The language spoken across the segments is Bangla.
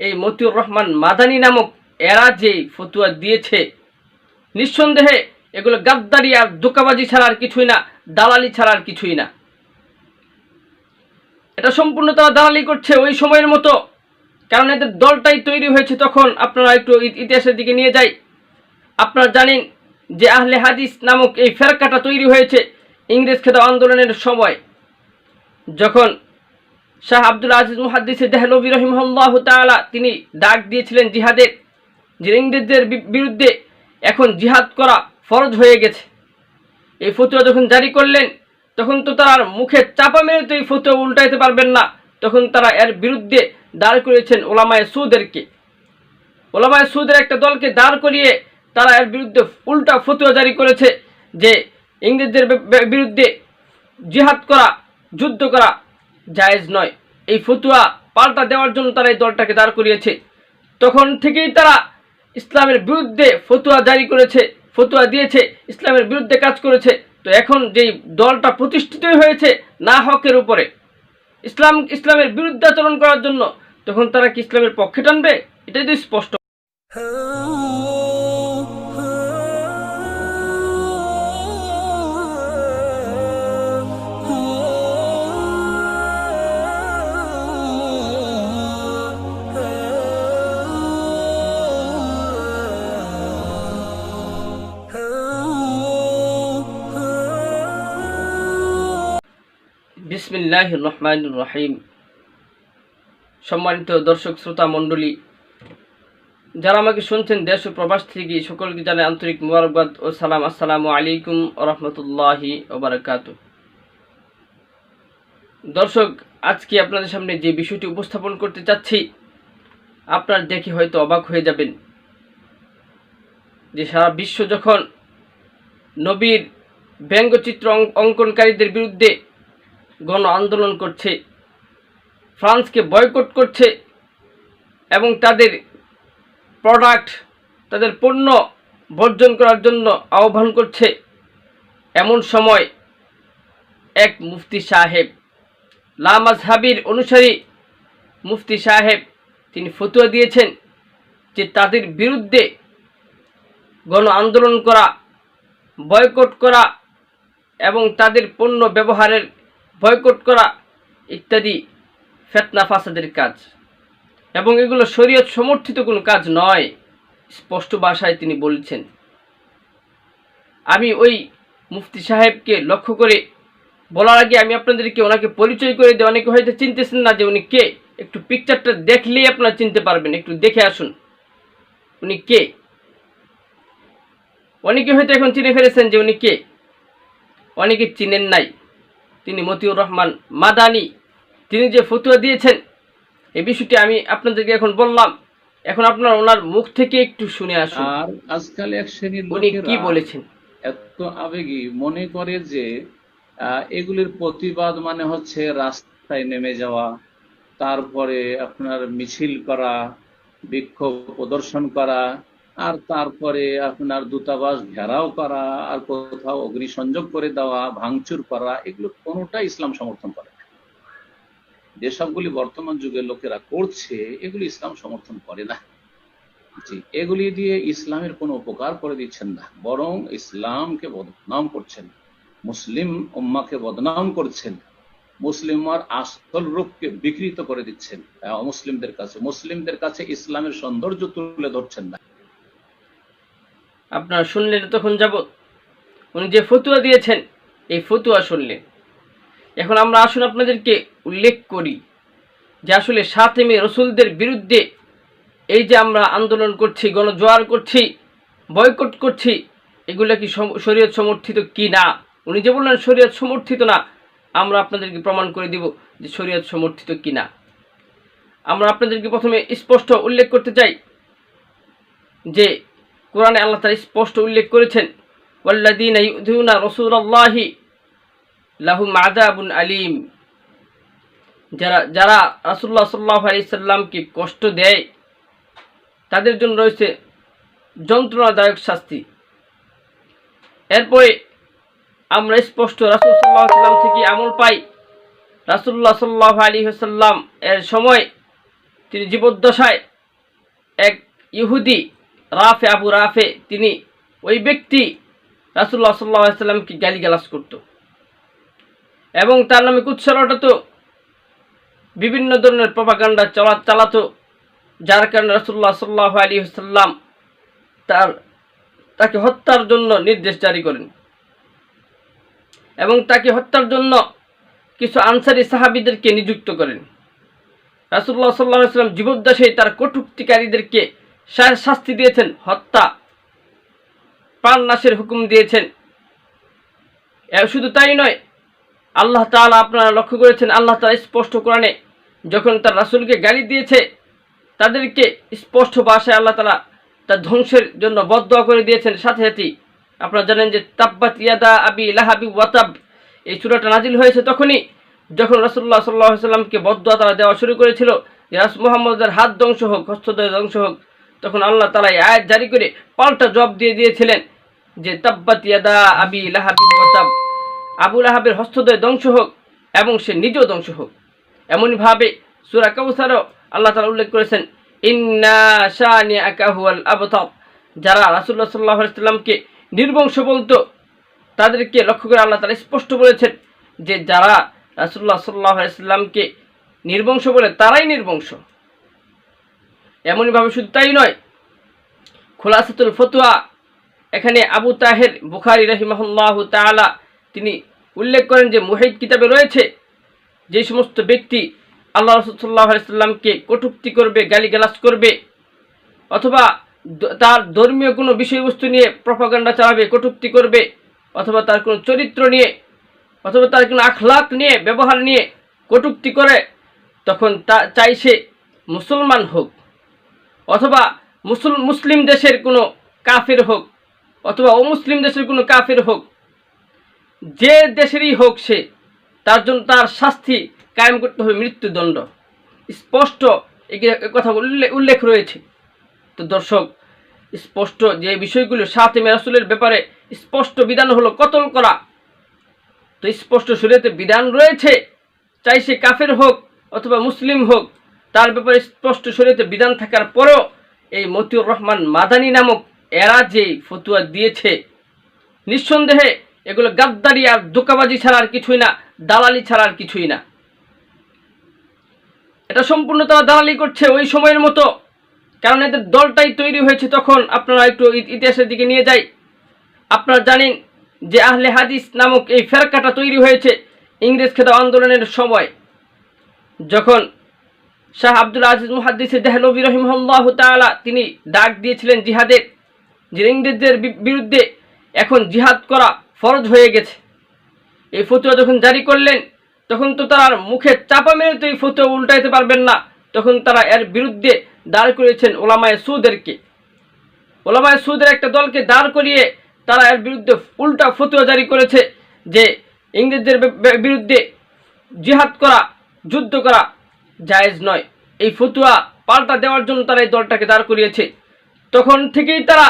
এই মতিউর রহমান মাদানী নামক এরা যে ফতুয়া দিয়েছে, নিঃসন্দেহে এগুলো গাদ্দারি আর ধোঁকাবাজি ছাড়া আর কিছুই না, দালালি ছাড়া আর কিছুই না। এটা সম্পূর্ণ তারা দালালি করছে ওই সময়ের মতো, কারণ এদের দলটাই তৈরি হয়েছে তখন। আপনারা একটু ইতিহাসের দিকে নিয়ে যাই। আপনারা জানেন যে আহলে হাদিস নামক এই ফেরকাটা তৈরি হয়েছে ইংরেজ খেদা আন্দোলনের সময়, যখন শাহ আব্দুল আজিজ মুহাদ্দিস দেহলভী রাহিমাহুল্লাহ তাআলা তিনি ডাক দিয়েছিলেন জিহাদের, যে ইংরেজদের বিরুদ্ধে এখন জিহাদ করা ফরজ হয়ে গেছে। এই ফতোয়া যখন জারি করলেন, তখন তো তার মুখে চাপা মেরে তো এই ফতোয়া উল্টাইতে পারবেন না। তখন তারা এর বিরুদ্ধে দাঁড় করিয়েছেন ওলামায়ে সুদেরকে। ওলামায়ে সুদের একটা দলকে দাঁড় করিয়ে তারা এর বিরুদ্ধে উল্টা ফতোয়া জারি করেছে যে ইংরেজদের বিরুদ্ধে জিহাদ করা, যুদ্ধ করা জায়েজ নয়। এই ফতোয়া পাল্টা দেওয়ার জন্য তারা এই দলটাকে দাঁড় করিয়েছে। তখন থেকেই তারা ইসলামের বিরুদ্ধে ফতোয়া জারি করেছে, ফতোয়া দিয়েছে, ইসলামের বিরুদ্ধে কাজ করেছে। তো এখন যেই দলটা প্রতিষ্ঠিত হয়েছে না হকের উপরে, ইসলামের বিরুদ্ধে আচরণ করার জন্য, তখন তারা কি ইসলামের পক্ষে টানবে? এটাই তো স্পষ্ট। বিসমিল্লাহির রহমানির রহিম। সম্মানিত দর্শক শ্রোতা মণ্ডলী, যারা আমাকে শুনছেন দেশ ও প্রবাস থেকে, সকলকে জানাই আন্তরিক মুবারকবাদ ও সালাম। আসসালামু আলাইকুম ওয়া রাহমাতুল্লাহি ওয়া বারাকাতুহু। দর্শক, আজকে আপনাদের সামনে যে বিষয়টি উপস্থাপন করতে চাচ্ছি, আপনারা দেখে হয়তো অবাক হয়ে যাবেন যে সারা বিশ্ব যখন নবীর ব্যঙ্গচিত্র অঙ্কনকারীদের বিরুদ্ধে গণ আন্দোলন করছে, ফ্রান্সকে বয়কট করছে এবং তাদের প্রোডাক্ট, তাদের পণ্য বর্জন করার জন্য আহ্বান করছে, এমন সময় এক মুফতি সাহেব, লা মাযহাবির অনুসারী মুফতি সাহেব, তিনি ফতোয়া দিয়েছেন যে তাদের বিরুদ্ধে গণ আন্দোলন করা, বয়কট করা এবং তাদের পণ্য ব্যবহারের বয়কট করা ইত্যাদি ফিতনা ফাসাদের কাজ, এবং এগুলো শরীয়ত সমর্থিত কোনো কাজ নয়, স্পষ্ট ভাষায় তিনি বলছেন। আমি ওই মুফতি সাহেবকে লক্ষ্য করে বলার আগে আমি আপনাদেরকে ওনাকে পরিচয় করে দিই। অনেকে হয়তো চিনতেছেন না যে উনি কে। একটু পিকচারটা দেখলেই আপনারা চিনতে পারবেন, একটু দেখে আসুন উনি কে। অনেকে হয়তো এখন চিনে ফেলেছেন যে উনি কে, অনেকে চিনেন নাই। তিনি মতিউর রহমান মাদানী। তিনি যে ফতোয়া দিয়েছেন এই বিষয়টি আমি আপনাদেরকে এখন বললাম, এখন আপনারা ওনার মুখ থেকে একটু শুনে আসুন। আর আজকাল এক শ্রেণীর উনি লোকেরা কি বলেছেন। এত আবেগী মনে করে যে এগুলির প্রতিবাদ মানে হচ্ছে রাস্তায় নেমে যাওয়া, তারপরে আপনার মিছিল করা, বিক্ষোভ প্রদর্শন করা, আর তারপরে আপনার দূতাবাস ঘেরাও করা, আর কোথাও অগ্নিসংযোগ করে দেওয়া, ভাঙচুর করা, এগুলো কোনোটাই ইসলাম সমর্থন করে না। যেসবগুলি বর্তমান যুগে লোকেরা করছে এগুলি ইসলাম সমর্থন করে না। জি, এগুলি দিয়ে ইসলামের কোনো উপকার করে দিচ্ছেন না, বরং ইসলামকে বদনাম করছেন, মুসলিম উম্মাকে বদনাম করছেন, মুসলিমার আসল রূপকে বিকৃত করে দিচ্ছেন। মুসলিমদের কাছে ইসলামের সৌন্দর্য তুলে ধরছেন না। আপনারা শুনলেন তখন যাবত উনি যে ফতোয়া দিয়েছেন, এই ফতোয়া শুনলেন। এখন আমরা আসুন আপনাদেরকে উল্লেখ করি যে আসলে 7 মে রসুলদের বিরুদ্ধে এই যে আমরা আন্দোলন করছি, গণজোয়ার করছি, বয়কট করছি, এগুলো কি শরীয়ত সমর্থিত কি না। উনি যে বললেন শরীয়ত সমর্থিত না, আমরা আপনাদেরকে প্রমাণ করে দিব যে শরীয়ত সমর্থিত কি না। আমরা আপনাদেরকে প্রথমে স্পষ্ট উল্লেখ করতে চাই যে কোরআনে আল্লাহ তাআলা স্পষ্ট উল্লেখ করেছেন, ওয়াল্লাযীনা ইউযুনা রাসূলাল্লাহি লাহুম আযাবুন আলীম। যারা রাসূলুল্লাহ সাল্লাল্লাহু আলাইহি সাল্লামকে কষ্ট দেয় তাদের জন্য রয়েছে যন্ত্রণাদায়ক শাস্তি। এরপরে আমরা স্পষ্ট রাসূল সাল্লাল্লাহু আলাইহি সাল্লাম থেকে আমল পাই। রাসূলুল্লাহ সাল্লাল্লাহু আলাইহি ওয়াসাল্লাম এর সময় তিনি জীবদ্দশায় এক ইহুদি রাফে আবু রাফে তিনি ওই ব্যক্তি রাসূলুল্লাহ সাল্লাল্লাহু আলাইহি সাল্লামকে গালিগালাজ করত এবং তার নামে কুৎসা রটাতো, বিভিন্ন ধরনের প্রপাগান্ডা চালাতো, যার কারণে রাসূলুল্লাহ সাল্লাল্লাহু আলাইহি ওয়াসাল্লাম তাকে হত্যার জন্য নির্দেশ জারি করেন এবং তাকে হত্যার জন্য কিছু আনসারী সাহাবীদেরকে নিযুক্ত করেন। রাসূলুল্লাহ সাল্লাল্লাহু আলাইহি ওয়াসাল্লাম জীবদ্দশায় তার কটূক্তিকারীদেরকে শাস্তি দিয়েছেন, হত্যা, প্রাণ নাশের হুকুম দিয়েছেন। শুধু তাই নয়, আল্লাহ তাআলা আপনারা লক্ষ্য করেছেন, আল্লাহ তাআলা স্পষ্ট কোরআনে যখন তার রাসূলকে গালি দিয়েছে, তাদেরকে স্পষ্ট ভাষায় আল্লাহ তাআলা তার ধ্বংসের জন্য বদদোয়া করে দিয়েছেন। সাথে সাথে আপনারা জানেন যে তাব্বাত ইয়াদা আবি লাহাবি ওয়া তাব, এই সূরাটা নাজিল হয়েছে তখনই যখন রাসূলুল্লাহ সাল্লাল্লাহু আলাইহি ওয়াসাল্লামকে বদদোয়া তারা দেওয়া শুরু করেছিল যে মুহাম্মদের হাত ধ্বংস হোক, হস্তদ্বয় ধ্বংস হোক, তখন আল্লাহ তাআলা এই আয়াত জারি করে পাল্টা জবাব দিয়ে দিয়েছিলেন যে তাব্বাত ইয়াদা আবি লাহাবি ওয়া তাব, আবু লাহাবের হস্তদ্বয় ধ্বংস হোক এবং সে নিজেও ধ্বংস হোক। এমনইভাবে সূরা কাউসারও আল্লাহ তাআলা উল্লেখ করেছেন ইন্না শানিআকা হুয়াল আবতার, যারা রাসূলুল্লাহ সাল্লাল্লাহু আলাইহি ওয়াসাল্লামকে নির্বংশ বলতো তাদেরকে লক্ষ্য করে আল্লাহ তাআলা স্পষ্ট বলেছেন যে যারা রাসূলুল্লাহ সাল্লাল্লাহু আলাইহি ওয়াসাল্লামকে নির্বংশ বলে তারাই নির্বংশ। এমনইভাবে শুধু তাই নয়, খুলাসাতুল ফতোয়া, এখানে আবু তাহের বুখারী রাহিমাহুল্লাহু তাআলা তিনি উল্লেখ করেন যে মুহিত কিতাবে রয়েছে যে সমস্ত ব্যক্তি আল্লাহ রাসূল সাল্লাল্লাহু আলাইহি ওয়াসাল্লামকে কটূক্তি করবে, গালিগালাজ করবে, অথবা তার ধর্মীয় কোনো বিষয়বস্তু নিয়ে প্রপাগান্ডা চালাবে, কটূক্তি করবে, অথবা তার কোনো চরিত্র নিয়ে অথবা তার কোনো আখলাক নিয়ে, ব্যবহার নিয়ে কটূক্তি করে, তখন চাই সে মুসলমান হোক অথবা মুসলিম দেশের কোনো কাফের হোক অথবা অমুসলিম দেশের কোনো কাফের হোক, যে দেশেরই হোক সে, তার জন্য তার শাস্তি কায়েম করতে হবে মৃত্যুদণ্ড। স্পষ্ট এই কথা উল্লেখ রয়েছে। তো দর্শক, স্পষ্ট যে বিষয়গুলো শাতিমে রাসূলের ব্যাপারে স্পষ্ট বিধান হলো কতল করা, তো স্পষ্ট শরীয়তে বিধান রয়েছে, চাই সে কাফের হোক অথবা মুসলিম হোক, তার ব্যাপারে স্পষ্ট শরীয়তে বিধান থাকার পরেও এই মতিউর রহমান মাদানী নামক এরা যে ফতোয়া দিয়েছে, নিঃসন্দেহে এগুলো গাদ্দারি আর ধোঁকাবাজি ছাড়া আর কিছুই না, দালালি ছাড়া আর কিছুই না। এটা সম্পূর্ণ তারা দালালি করছে ওই সময়ের মতো, কারণ এদের দলটাই তৈরি হয়েছে তখন। আপনারা একটু ইতিহাসের দিকে নিয়ে যাই। আপনারা জানেন যে আহলে হাদিস নামক এই ফেরকাটা তৈরি হয়েছে ইংরেজ খেতাব আন্দোলনের সময়, যখন শাহ আব্দুল আজিজ মুহাদ্দিস দেহলভী রাহিমাহুল্লাহু তাআলা তিনি ডাক দিয়েছিলেন জিহাদের, যে ইংরেজদের বিরুদ্ধে এখন জিহাদ করা ফরজ হয়ে গেছে। এই ফতোয়া যখন জারি করলেন তখন তো তারা মুখে চাপা মেরে তো এই ফতোয়া উল্টাইতে পারবেন না, তখন তারা এর বিরুদ্ধে দাঁড় করিয়েছেন ওলামায়ে সুদেরকে। ওলামায়ে সুদের একটা দলকে দাঁড় করিয়ে তারা এর বিরুদ্ধে উল্টা ফতোয়া জারি করেছে যে ইংরেজদের বিরুদ্ধে জিহাদ করা, যুদ্ধ করা জায়েজ নয়। এই ফতোয়া পাল্টা দেওয়ার জন্য তারা এই দলটাকে দাঁড় করিয়েছে। তখন থেকেই তারা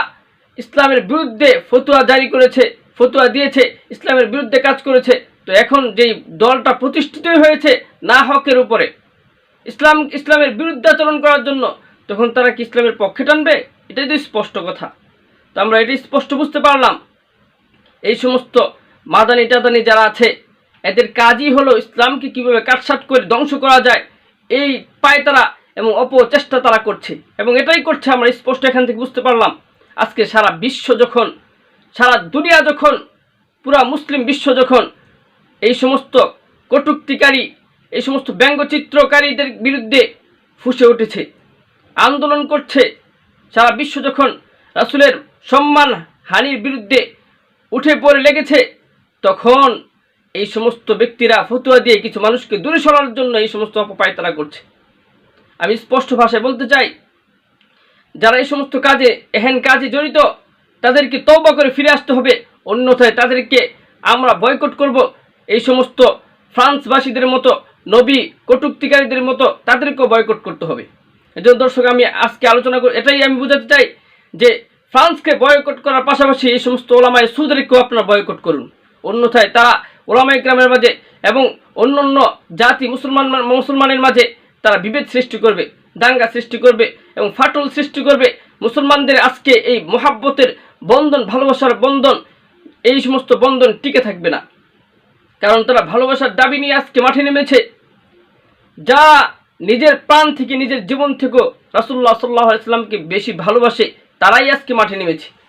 ইসলামের বিরুদ্ধে ফতোয়া জারি করেছে, ফতোয়া দিয়েছে, ইসলামের বিরুদ্ধে কাজ করেছে। তো এখন যেই দলটা প্রতিষ্ঠিত হয়েছে না হকের উপরে, ইসলামের বিরুদ্ধাচরণ করার জন্য, তখন তারা কি ইসলামের পক্ষে টানবে? এটাই তো স্পষ্ট কথা। তো আমরা এটাই স্পষ্ট বুঝতে পারলাম এই সমস্ত মাদানি টাদানি যারা আছে এদের কাজই হলো ইসলামকে কিভাবে কাটছাট করে ধ্বংস করা যায় এই পায়তারা এবং অপচেষ্টা তারা করছে, এবং এটাই করছে আমরা স্পষ্ট এখান থেকে বুঝতে পারলাম। আজকে সারা বিশ্ব যখন, সারা দুনিয়া যখন, পুরা মুসলিম বিশ্ব যখন এই সমস্ত কটূক্তিকারী, এই সমস্ত ব্যঙ্গচিত্রকারীদের বিরুদ্ধে ফুঁসে উঠেছে, আন্দোলন করছে, সারা বিশ্ব যখন রাসূলের সম্মান হানির বিরুদ্ধে উঠে পড়ে লেগেছে, তখন এই সমস্ত ব্যক্তিরা ফতোয়া দিয়ে কিছু মানুষকে দূরে সরানোর জন্য এই সমস্ত অপপায়তারা করছে। আমি স্পষ্ট ভাষায় বলতে চাই, যারা এই সমস্ত কাজে, এহেন কাজে জড়িত, তাদেরকে তওবা করে ফিরে আসতে হবে, অন্যথায় তাদেরকে আমরা বয়কট করব। এই সমস্ত ফ্রান্সবাসীদের মতো, নবী কটূক্তিকারীদের মতো তাদেরকেও বয়কট করতে হবে। এজন্য দর্শক, আমি আজকে আলোচনা করি, এটাই আমি বোঝাতে চাই যে ফ্রান্সকে বয়কট করার পাশাপাশি এই সমস্ত ওলামায়ে সুদেরকেও আপনারা বয়কট করুন, অন্যথায় তারা ওলামায়ে কেরামের মাঝে এবং অন্যান্য জাতি মুসলমানের মাঝে তারা বিভেদ সৃষ্টি করবে। দাঙ্গা সৃষ্টি করবে এবং ফাটল সৃষ্টি করবে। মুসলমানদের আজকে এই মোহাব্বতের বন্ধন, ভালোবাসার বন্ধন, এই সমস্ত বন্ধন টিকে থাকবে না। কারণ তারা ভালোবাসার দাবি নিয়ে আজকে মাঠে নেমেছে। যা নিজের প্রাণ থেকে, নিজের জীবন থেকেও রাসূলুল্লাহ সাল্লাল্লাহু আলাইহি ওয়াসাল্লামকে বেশি ভালোবাসে, তারাই আজকে মাঠে নেমেছে।